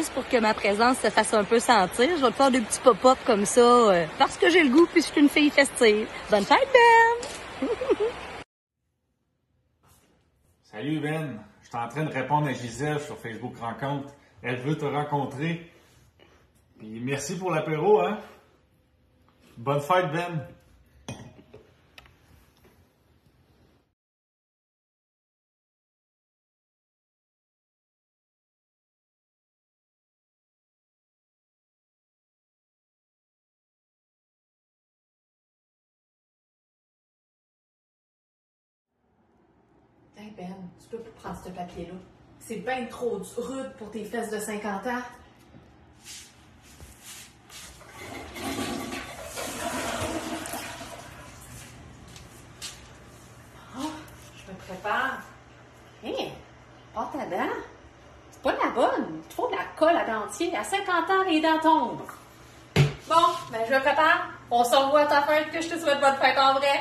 juste pour que ma présence se fasse un peu sentir. Je vais te faire des petits pop-up comme ça, parce que j'ai le goût puis je suis une fille festive. Bonne fête, Ben! Salut Ben, je suis en train de répondre à Gisèle sur Facebook Rencontre. Elle veut te rencontrer. Puis merci pour l'apéro, hein? Bonne fête, Ben! Hey Ben, tu peux pas prendre ce papier-là. C'est bien trop rude pour tes fesses de 50 ans. Oh, je me prépare. Hé, oh ta dent. C'est pas la bonne. Il te faut de la colle à dentier. À 50 ans, les dents tombent. Bon, ben je me prépare. On se revoit à ta fête, que je te souhaite bonne fête en vrai.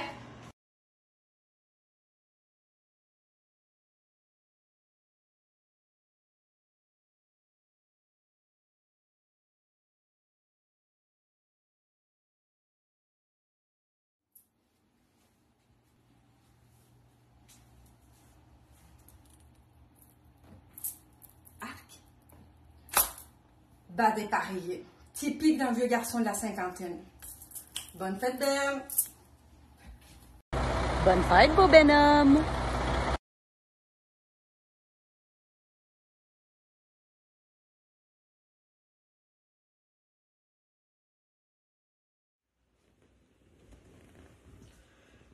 Bas dépareillé. Typique d'un vieux garçon de la cinquantaine. Bonne fête, Ben! Bonne fête, beau bonhomme!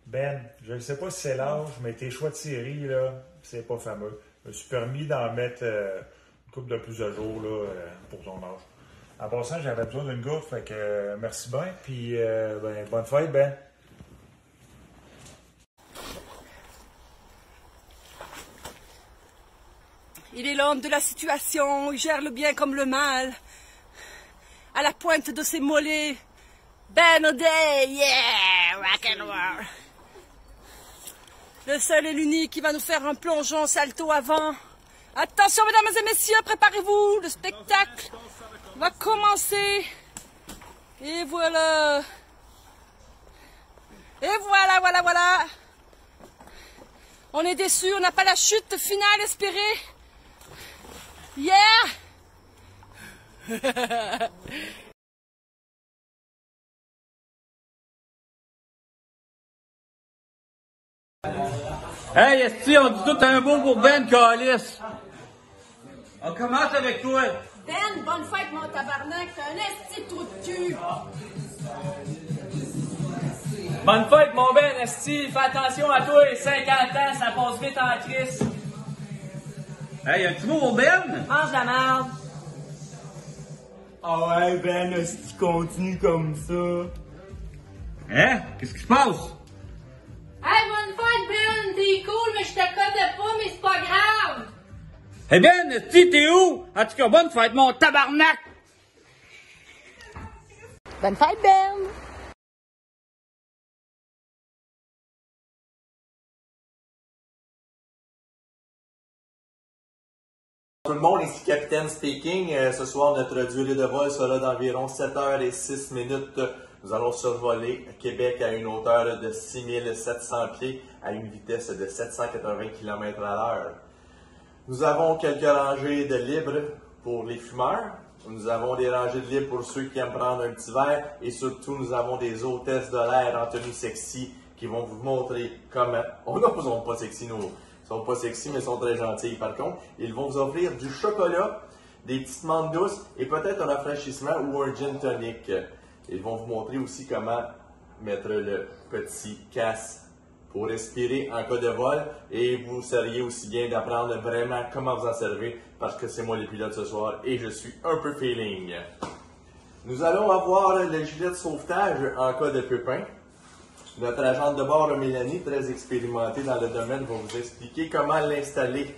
Ben, je ne sais pas si c'est l'âge, mais tes choix de série, là, c'est pas fameux. Je me suis permis d'en mettre une couple de plus de jours là, pour ton âge. En passant, j'avais besoin d'une goutte, fait que merci bien, puis ben, bonne fête, Ben. Il est l'homme de la situation, il gère le bien comme le mal. À la pointe de ses mollets, Ben O'Day, yeah, rock and roll. Le seul et l'unique qui va nous faire un plongeon salto avant. Attention, mesdames et messieurs, préparez-vous, le spectacle va commencer. Et voilà. Et voilà, voilà, voilà. On est déçus, on n'a pas la chute finale espérée. Yeah! Hey, esti, on dit tout un mot pour Ben Callis. On commence avec toi. Ben, bonne fête, mon tabarnak, t'es un esti de trou de cul. Bonne fête, mon Ben, esti. Fais attention à toi, 50 ans, ça passe vite en crise. Hey, un petit mot pour Ben? Mange la merde. Ah ouais, Ben, si tu continues comme ça. Hein? Qu'est-ce qui se passe? Hey, bonne fête, Ben! T'es cool, mais je te connais pas, mais c'est pas grave! Eh Ben, esti, t'es où? En tout cas, bonne fête, mon tabarnak! Bonne fête, Ben! Tout le monde, ici Capitaine Speaking. Ce soir, notre durée de vol sera d'environ 7 heures et 6 minutes. Nous allons survoler Québec à une hauteur de 6700 pieds à une vitesse de 780 km/h. Nous avons quelques rangées de libres pour les fumeurs. Nous avons des rangées de libres pour ceux qui aiment prendre un petit verre. Et surtout, nous avons des hôtesses de l'air en tenue sexy qui vont vous montrer comment. Oh non, ils sont pas sexy, nous. Ils sont pas sexy, mais ils sont très gentils. Par contre, ils vont vous offrir du chocolat, des petites menthes douces et peut-être un rafraîchissement ou un gin tonic. Ils vont vous montrer aussi comment mettre le petit casque pour respirer en cas de vol. Et vous seriez aussi bien d'apprendre vraiment comment vous en servir parce que c'est moi le pilote ce soir et je suis un peu feeling. Nous allons avoir le gilet de sauvetage en cas de pépin. Notre agente de bord, Mélanie, très expérimentée dans le domaine, va vous expliquer comment l'installer.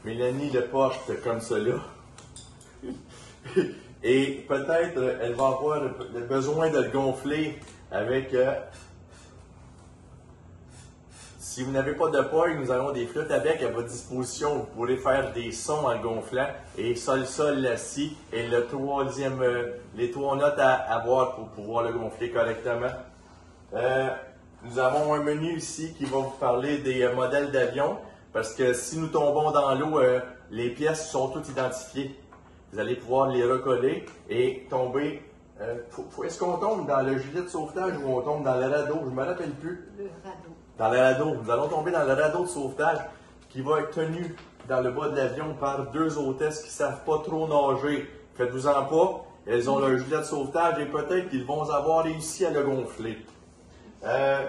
Mélanie le porte comme cela. Et peut-être elle va avoir le besoin de le gonfler avec Si vous n'avez pas de paille, nous avons des flûtes à bec à votre disposition. Vous pourrez faire des sons en gonflant. Et sol, sol, la, si. Et le troisième, les 3 notes à avoir pour pouvoir le gonfler correctement. Nous avons un menu ici qui va vous parler des modèles d'avions. Parce que si nous tombons dans l'eau, les pièces sont toutes identifiées. Vous allez pouvoir les recoller et tomber. Est-ce qu'on tombe dans le gilet de sauvetage ou on tombe dans le radeau? Je ne me rappelle plus. Le radeau. Dans le radeau. Nous allons tomber dans le radeau de sauvetage qui va être tenu dans le bas de l'avion par 2 hôtesses qui ne savent pas trop nager. Faites-vous-en pas. Elles ont leur gilet de sauvetage et peut-être qu'ils vont avoir réussi à le gonfler.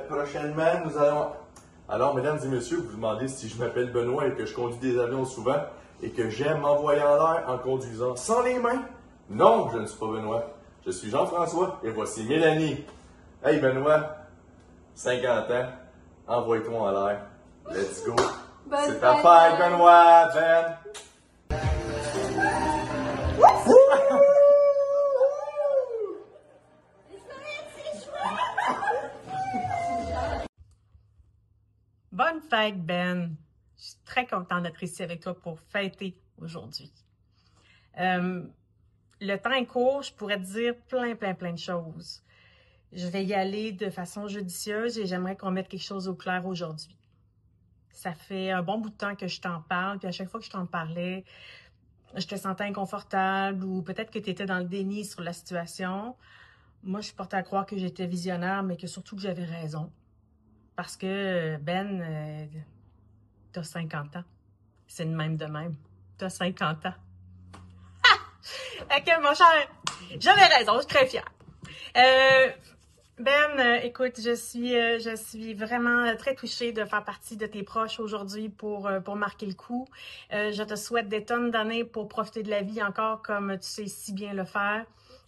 Prochainement, nous allons... Alors, mesdames et messieurs, vous vous demandez si je m'appelle Benoît et que je conduis des avions souvent et que j'aime m'envoyer en l'air en conduisant sans les mains? Non, je ne suis pas Benoît. Je suis Jean-François et voici Mélanie. Hey Benoît, 50 ans, envoie-toi en l'air. Let's go. C'est ta fête, Benoît, Ben. Bonne fête, Ben. Je suis très contente d'être ici avec toi pour fêter aujourd'hui. Le temps est court, je pourrais te dire plein de choses. Je vais y aller de façon judicieuse et j'aimerais qu'on mette quelque chose au clair aujourd'hui. Ça fait un bon bout de temps que je t'en parle, puis à chaque fois que je t'en parlais, je te sentais inconfortable ou peut-être que tu étais dans le déni sur la situation. Moi, je suis portée à croire que j'étais visionnaire, mais que surtout que j'avais raison. Parce que, Ben, t'as 50 ans. C'est le même de même. T'as 50 ans. Ok, mon cher, j'avais raison, je suis très fière. Ben, écoute, je suis vraiment très touchée de faire partie de tes proches aujourd'hui pour marquer le coup. Je te souhaite des tonnes d'années pour profiter de la vie encore comme tu sais si bien le faire.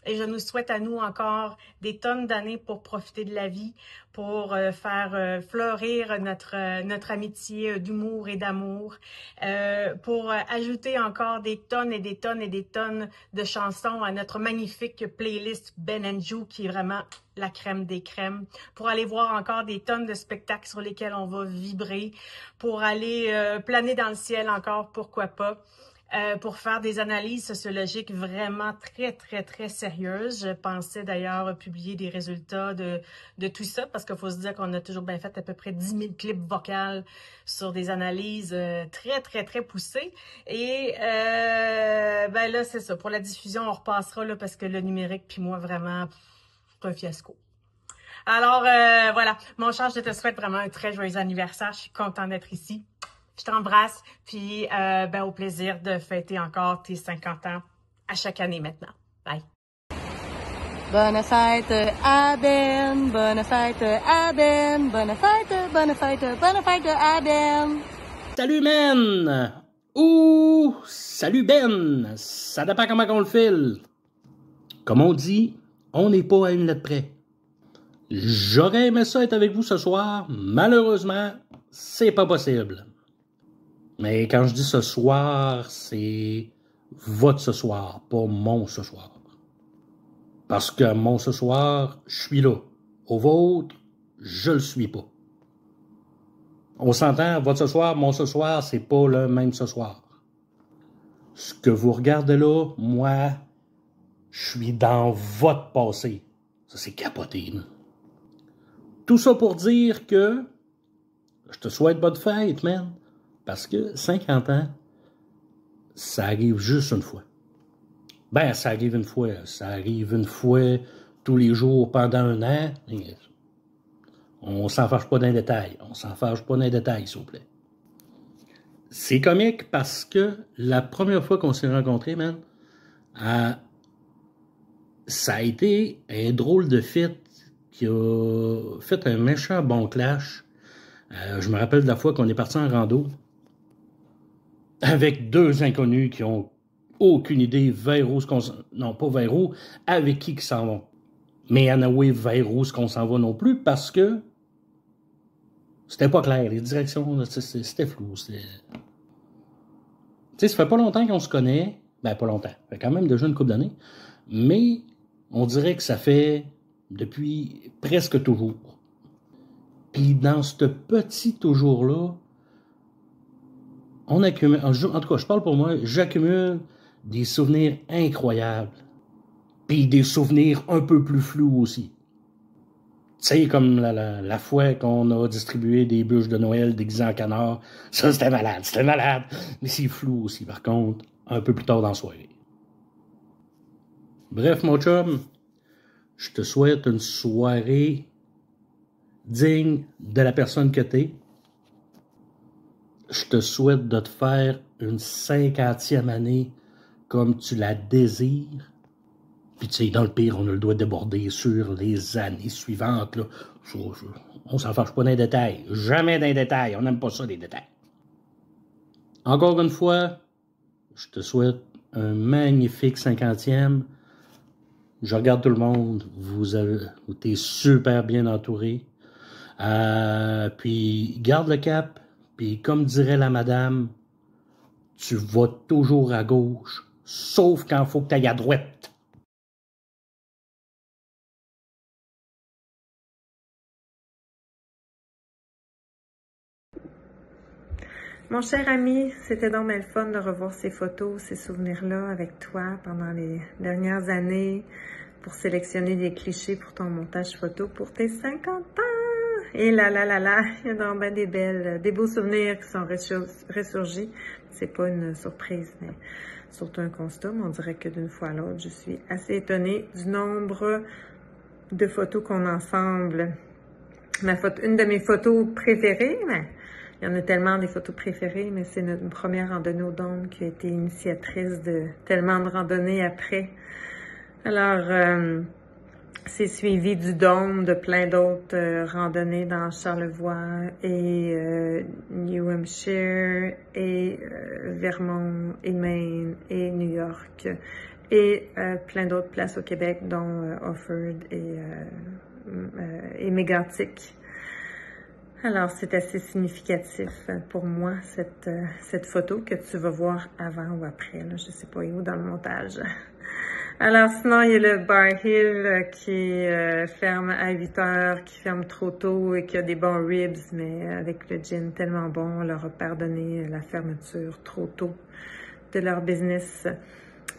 Et je nous souhaite à nous encore des tonnes d'années pour profiter de la vie, pour faire fleurir notre amitié d'humour et d'amour, pour ajouter encore des tonnes et des tonnes et des tonnes de chansons à notre magnifique playlist Ben & Jou, qui est vraiment la crème des crèmes, pour aller voir encore des tonnes de spectacles sur lesquels on va vibrer, pour aller planer dans le ciel encore, pourquoi pas. Pour faire des analyses sociologiques vraiment très sérieuses. Je pensais d'ailleurs publier des résultats de tout ça parce qu'il faut se dire qu'on a toujours bien fait à peu près 10 000 clips vocaux sur des analyses très poussées. Et ben là, c'est ça. Pour la diffusion, on repassera là parce que le numérique puis moi, vraiment, c'est un fiasco. Alors, voilà. Mon cher, je te souhaite vraiment un très joyeux anniversaire. Je suis contente d'être ici. Je t'embrasse, puis ben, au plaisir de fêter encore tes 50 ans à chaque année maintenant. Bye! Bonne fête à Ben, bonne fête à Ben, bonne fête à Ben. Salut Ben! Ou salut Ben! Ça dépend comment on le file. Comme on dit, on n'est pas à une lettre près. J'aurais aimé ça être avec vous ce soir. Malheureusement, c'est pas possible. Mais quand je dis ce soir, c'est votre ce soir, pas mon ce soir. Parce que mon ce soir, je suis là. Au vôtre, je le suis pas. On s'entend, votre ce soir, mon ce soir, c'est pas le même ce soir. Ce que vous regardez là, moi, je suis dans votre passé. Ça, c'est capoté, là. Tout ça pour dire que je te souhaite bonne fête, man. Parce que 50 ans, ça arrive juste une fois. Ben, ça arrive une fois. Ça arrive une fois tous les jours pendant un an. On s'en fâche pas d'un détail. On s'en fâche pas d'un détail, s'il vous plaît. C'est comique parce que la première fois qu'on s'est rencontrés, man, ça a été un drôle de fit qui a fait un méchant bon clash. Je me rappelle de la fois qu'on est parti en rando avec 2 inconnus qui ont aucune idée vers où non, pas vers où, avec qui s'en vont. Mais anyway, vers où qu'on s'en va non plus, parce que c'était pas clair. Les directions, c'était flou. Tu sais, ça fait pas longtemps qu'on se connaît. Ben, pas longtemps. Ça fait quand même déjà une couple d'années. Mais on dirait que ça fait depuis presque toujours. Puis dans ce petit toujours-là, on accumule, en tout cas, je parle pour moi, j'accumule des souvenirs incroyables. Puis des souvenirs un peu plus flous aussi. Tu sais, comme la fois qu'on a distribué des bûches de Noël déguisées en canard, ça c'était malade. Mais c'est flou aussi, par contre, un peu plus tard dans la soirée. Bref, mon chum, je te souhaite une soirée digne de la personne que t'es. Je te souhaite de te faire une 50e année comme tu la désires. Puis tu sais, dans le pire, on a le doigt déborder sur les années suivantes. Là. On s'en fâche pas dans les détails. Jamais dans les détails. On n'aime pas ça, les détails. Encore une fois, je te souhaite un magnifique 50e. Je regarde tout le monde. Vous êtes super bien entouré. Puis garde le cap. Puis comme dirait la madame, tu vas toujours à gauche, sauf quand il faut que tu ailles à droite. Mon cher ami, c'était donc bien le fun de revoir ces photos, ces souvenirs-là avec toi pendant les dernières années pour sélectionner des clichés pour ton montage photo pour tes 50 ans. Et là, il y a donc bien des beaux souvenirs qui sont ressurgis. C'est pas une surprise, mais surtout un constat. Mais on dirait que d'une fois à l'autre, je suis assez étonnée du nombre de photos qu'on a ensemble. Une de mes photos préférées, mais il y en a tellement des photos préférées, mais c'est notre première randonnée au Dôme qui a été initiatrice de tellement de randonnées après. Alors, c'est suivi du Dôme, de plein d'autres randonnées dans Charlevoix et New Hampshire et Vermont et Maine et New York et plein d'autres places au Québec, dont Offord et Mégantic. Alors, c'est assez significatif pour moi, cette photo que tu vas voir avant ou après. Là, je ne sais pas où dans le montage. Alors, sinon, il y a le Bar Hill qui ferme à 8 heures, qui ferme trop tôt et qui a des bons ribs, mais avec le gin tellement bon, on leur a pardonné la fermeture trop tôt de leur business.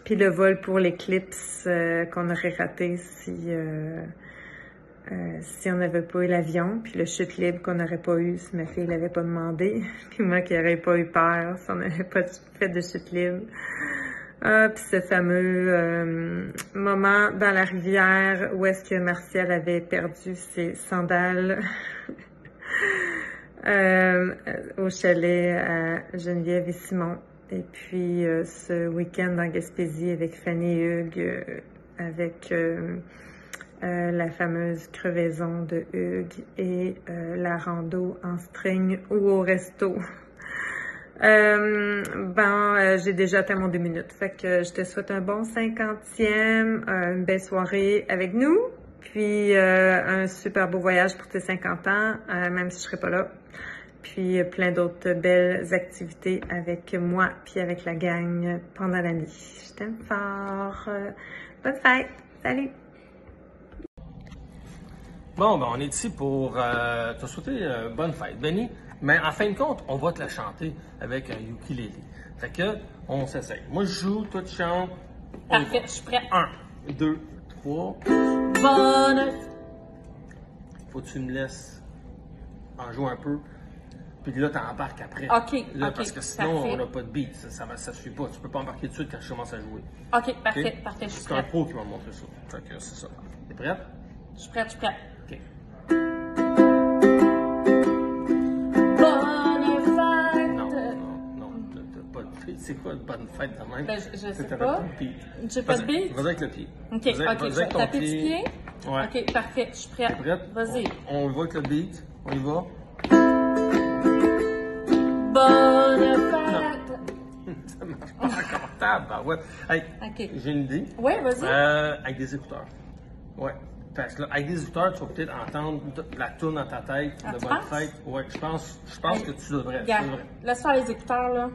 Puis le vol pour l'Eclipse qu'on aurait raté si on n'avait pas eu l'avion, puis le chute libre qu'on n'aurait pas eu si ma fille l'avait pas demandé, puis moi qui n'aurais pas eu peur si on n'avait pas fait de chute libre. Puis ce fameux moment dans la rivière où est-ce que Martial avait perdu ses sandales au chalet à Geneviève et Simon. Et puis ce week-end en Gaspésie avec Fanny et Hugues, avec la fameuse crevaison de Hugues et la rando en string ou au resto. J'ai déjà atteint mon 2 minutes. Fait que je te souhaite un bon 50e, une belle soirée avec nous, puis un super beau voyage pour tes 50 ans, même si je serai pas là. Puis plein d'autres belles activités avec moi, puis avec la gang pendant la nuit. Je t'aime fort. Bonne fête. Salut. Bon, ben on est ici pour te souhaiter bonne fête, Benny. Mais en fin de compte, on va te la chanter avec un ukulélé. Fait que, on s'essaye. Moi, je joue, toi, tu chantes. Parfait, je suis prêt. 1, 2, 3. Bonne. Faut que tu me laisses en jouer un peu. Puis là, t'embarques après. OK, là, OK, parce que sinon, parfait. on n'a pas de beat. Ça suit pas. Tu peux pas embarquer tout de suite quand je commence à jouer. OK, parfait, OK? parfait, je suis C'est un prête. pro qui m'a montré ça. Fait que c'est ça. T'es prête? Je suis prête, je suis prête. OK. C'est quoi une bonne fête de même? Ben, je sais C'est pas. avec ton pied. J'ai pas de beat? Vas-y avec le pied. OK, Vas-y OK. avec ton Taper du pied? Ouais. OK, parfait. Je suis prête. T'es prête? Vas-y. On y va avec le beat. On y va. Bonne fête. Ça marche pas encore table. Ben ouais. Hey, OK. j'ai une idée. Ouais, vas-y. Avec des écouteurs. Ouais. Parce que là, avec des écouteurs, tu vas peut-être entendre la toune dans ta tête Ah, de tu bonne penses? fête. Ouais, je pense que tu devrais. Regarde, Tu devrais. laisse faire les écouteurs, là.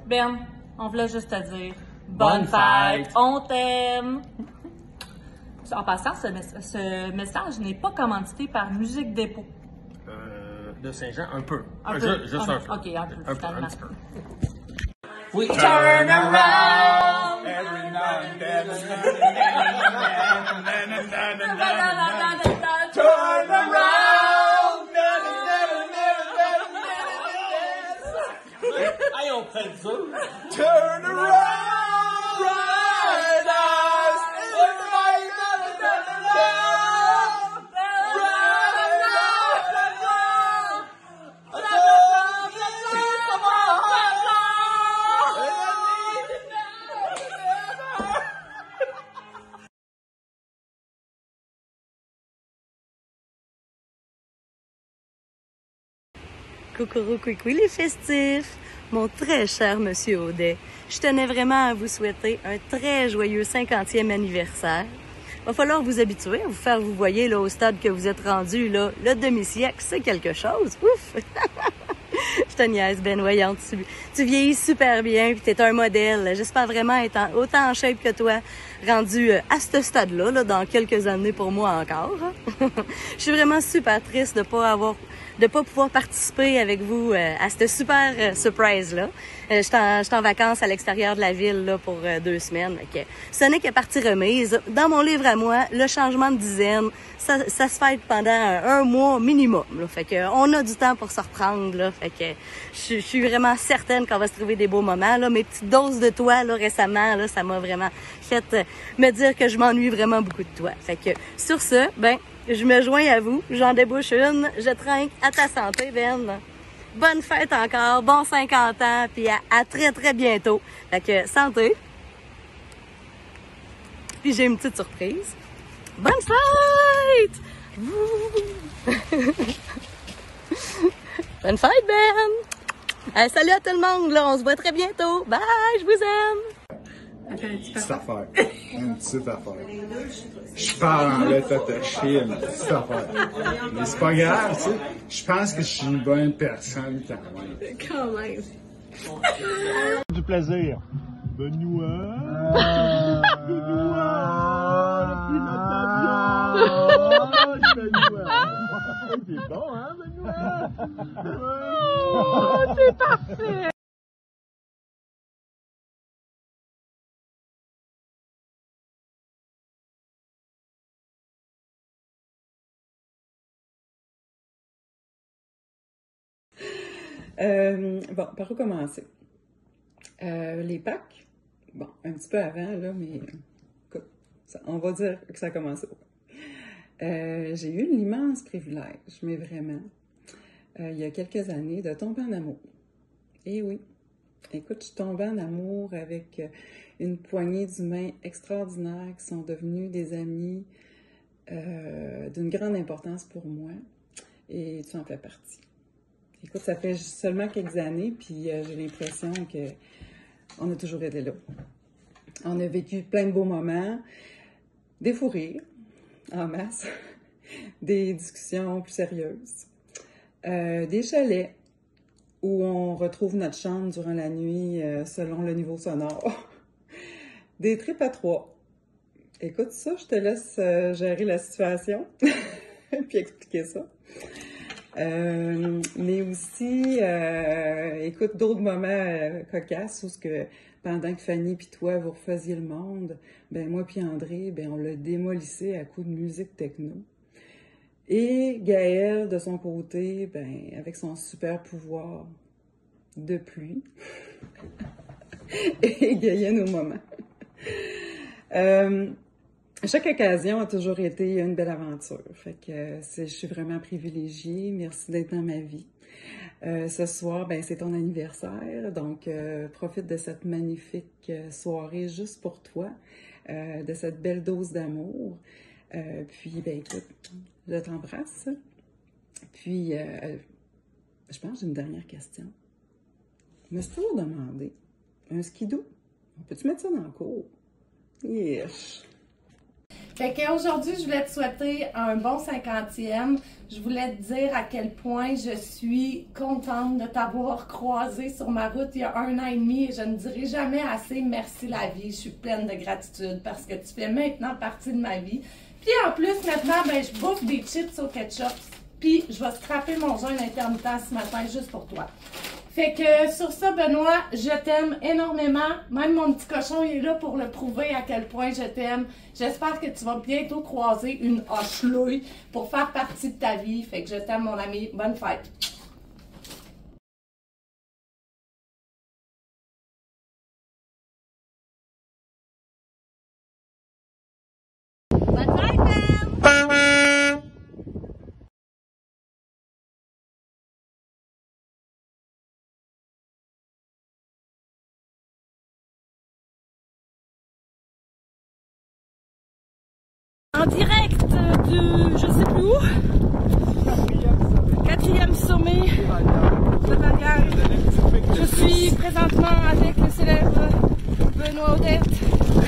Ben, on voulait juste te dire Bonne fête. On t'aime! En passant, ce message n'est pas commandité par Musique Dépôt. de Saint-Jean, un peu. Un peu. Juste un peu. OK, un peu. Un petit peu. Oui. Turn around every now and then. Turn around. Hey, on prend ça. Turn around. Riders. Everybody gotta turn around. Coucou, coucou les festifs! Mon très cher Monsieur Audet, je tenais vraiment à vous souhaiter un très joyeux 50e anniversaire. Va falloir vous habituer à vous faire, vous voyez, là, au stade que vous êtes rendu, là, le demi-siècle, c'est quelque chose. Ouf! Je te niaise, Ben, voyante. Tu vieillis super bien, puis t'es un modèle. J'espère vraiment être autant en shape que toi, rendu à ce stade-là, là, dans quelques années pour moi encore. Je suis vraiment super triste de pas pouvoir participer avec vous à cette super surprise-là. Je suis en vacances à l'extérieur de la ville là, pour 2 semaines. Okay. Ce n'est que partie remise. Dans mon livre à moi, le changement de dizaine, ça se fait pendant 1 mois minimum. Là. Fait que on a du temps pour se reprendre. Là. Fait que je suis vraiment certaine qu'on va se trouver des beaux moments. Là. Mes petites doses de toi là, récemment, là, ça m'a vraiment fait me dire que je m'ennuie vraiment beaucoup de toi. Fait que sur ce, ben je me joins à vous, j'en débouche une, je trinque à ta santé, Ben. Bonne fête encore, bon 50 ans, puis à très, très bientôt. Fait que santé. Puis j'ai une petite surprise. Bonne fête! Bonne fête, Ben! Salut à tout le monde, là, on se voit très bientôt. Bye, je vous aime! Petite affaire. Une petite affaire. Je parle anglais attaché, une petite affaire. Mais c'est pas grave, tu sais. Je pense que je suis une bonne personne quand même. Quand même. Du plaisir. Benoît. C'est bon, hein, Benoît? Oh, c'est parfait! Bon, par où commencer? Les Pâques, bon, un petit peu avant, là, mais écoute, on va dire que ça a commencé. J'ai eu l'immense privilège, mais vraiment, il y a quelques années, de tomber en amour. Et oui, écoute, je suis tombée en amour avec une poignée d'humains extraordinaires qui sont devenus des amis d'une grande importance pour moi, et tu en fais partie. Écoute, ça fait seulement quelques années, puis j'ai l'impression qu'on a toujours été là. On a vécu plein de beaux moments, des fous rires, en masse, des discussions plus sérieuses, des chalets où on retrouve notre chambre durant la nuit selon le niveau sonore, des trips à 3. Écoute, ça, je te laisse gérer la situation, puis expliquer ça. Mais aussi, écoute, d'autres moments cocasses où pendant que Fanny puis toi, vous refaisiez le monde, ben moi puis André, ben on le démolissait à coups de musique techno. Et Gaël, de son côté, ben avec son super pouvoir de pluie, égayait nos moments. Chaque occasion a toujours été une belle aventure. Fait que je suis vraiment privilégiée. Merci d'être dans ma vie. Ce soir, ben c'est ton anniversaire, donc profite de cette magnifique soirée juste pour toi, de cette belle dose d'amour. Puis, ben écoute, je t'embrasse. Puis, je pense que j'ai une dernière question. Je me suis toujours demandé, un skidoo, peux-tu mettre ça dans le cours? Yes. Fait qu'aujourd'hui, je voulais te souhaiter un bon 50e. Je voulais te dire à quel point je suis contente de t'avoir croisé sur ma route il y a 1 an et demi et je ne dirai jamais assez merci la vie. Je suis pleine de gratitude parce que tu fais maintenant partie de ma vie. Puis en plus, maintenant, ben, je bouffe des chips au ketchup. Puis, je vais scraper mon jeûne intermittent ce matin juste pour toi. Fait que sur ça, Benoît, je t'aime énormément. Même mon petit cochon, il est là pour le prouver à quel point je t'aime. J'espère que tu vas bientôt croiser une hochelouille pour faire partie de ta vie. Fait que je t'aime, mon ami. Bonne fête. Bonne fête, Ben! En direct du, je sais plus où, 4e sommet de Valgarde. Je suis présentement avec le célèbre Benoît Odette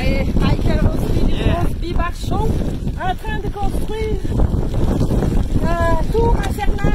et Michael Rosby Bachot en train de construire la tour infernale